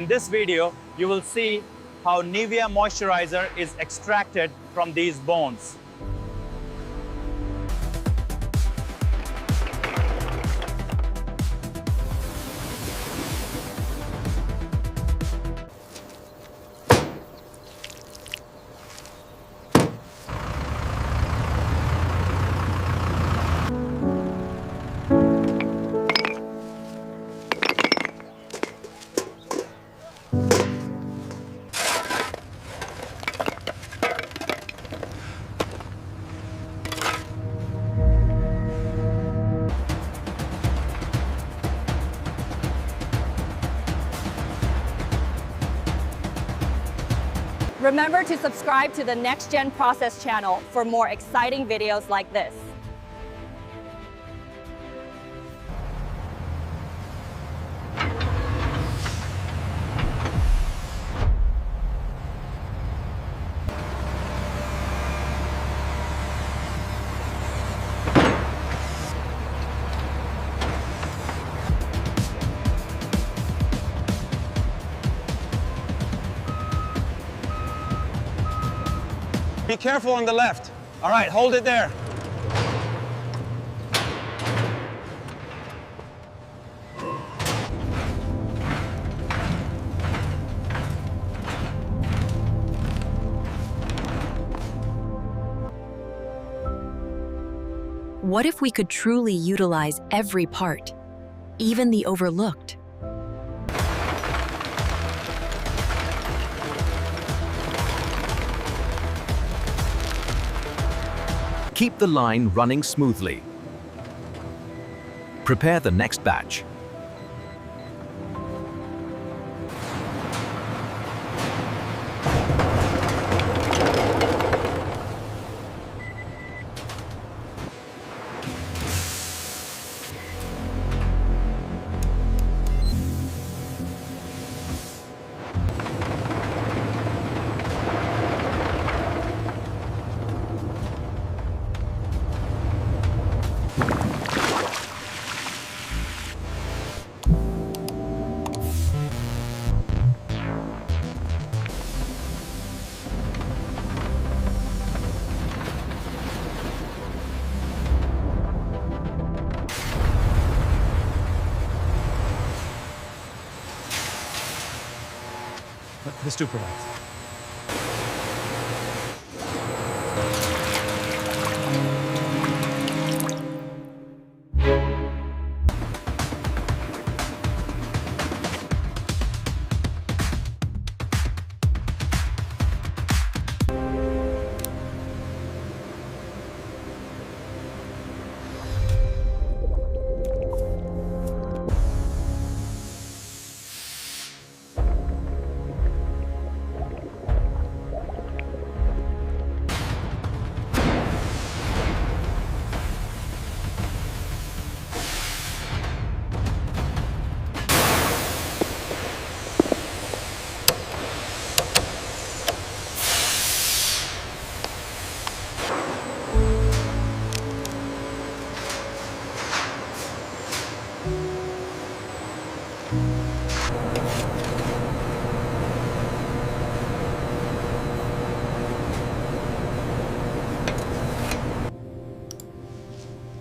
In this video, you will see how Nivea moisturizer is extracted from these bones. Remember to subscribe to the Next Gen Process channel for more exciting videos like this. Be careful on the left. All right, hold it there. What if we could truly utilize every part, even the overlooked? Keep the line running smoothly. Prepare the next batch. This too provides.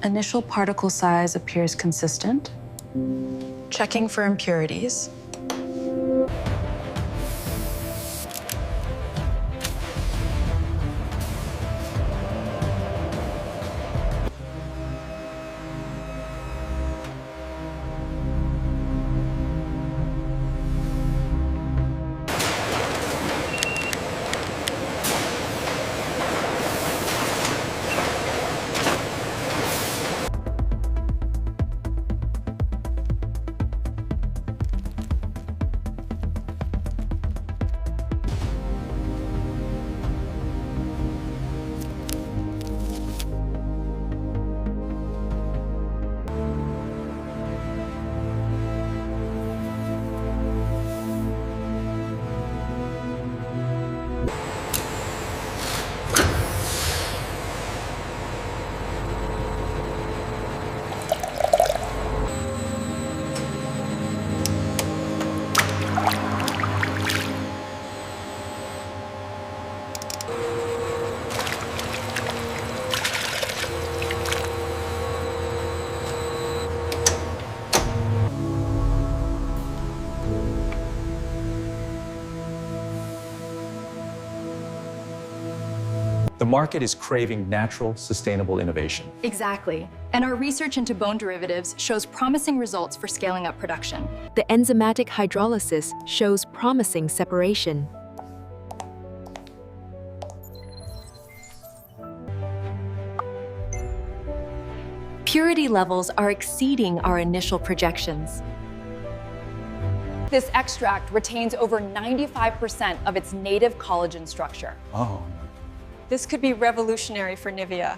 Initial particle size appears consistent. Checking for impurities. The market is craving natural, sustainable innovation. Exactly. And our research into bone derivatives shows promising results for scaling up production. The enzymatic hydrolysis shows promising separation. Purity levels are exceeding our initial projections. This extract retains over 95% of its native collagen structure. Oh. This could be revolutionary for Nivea.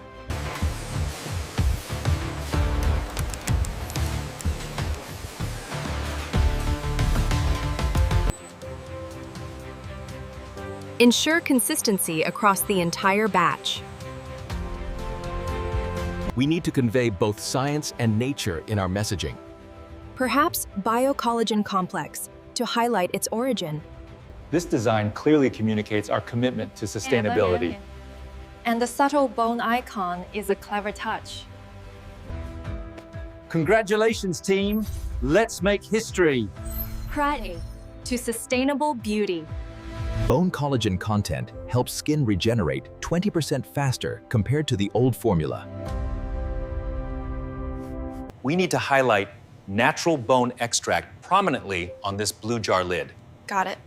Ensure consistency across the entire batch. We need to convey both science and nature in our messaging. Perhaps biocollagen complex to highlight its origin. This design clearly communicates our commitment to sustainability. And the subtle bone icon is a clever touch. Congratulations, team. Let's make history. Pride to sustainable beauty. Bone collagen content helps skin regenerate 20% faster compared to the old formula. We need to highlight natural bone extract prominently on this blue jar lid. Got it.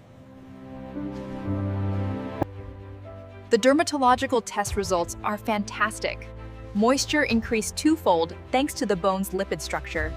The dermatological test results are fantastic. Moisture increased twofold thanks to the bone's lipid structure.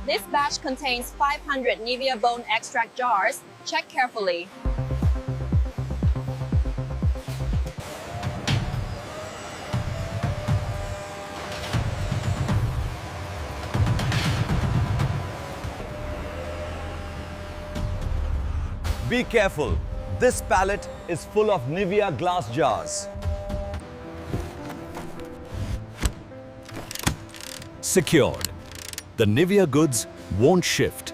This batch contains 500 Nivea bone extract jars. Check carefully. Be careful. This pallet is full of Nivea glass jars. Secured. The Nivea goods won't shift.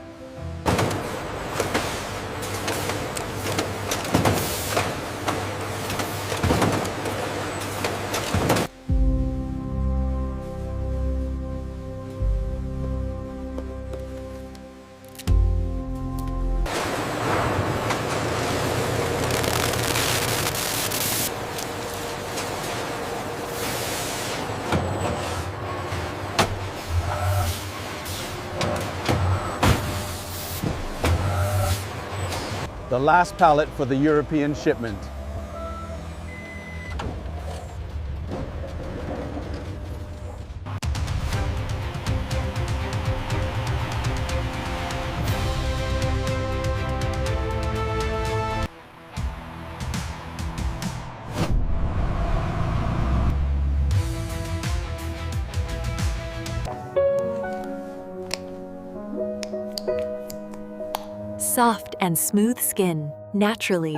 The last pallet for the European shipment. Soft and smooth skin, naturally.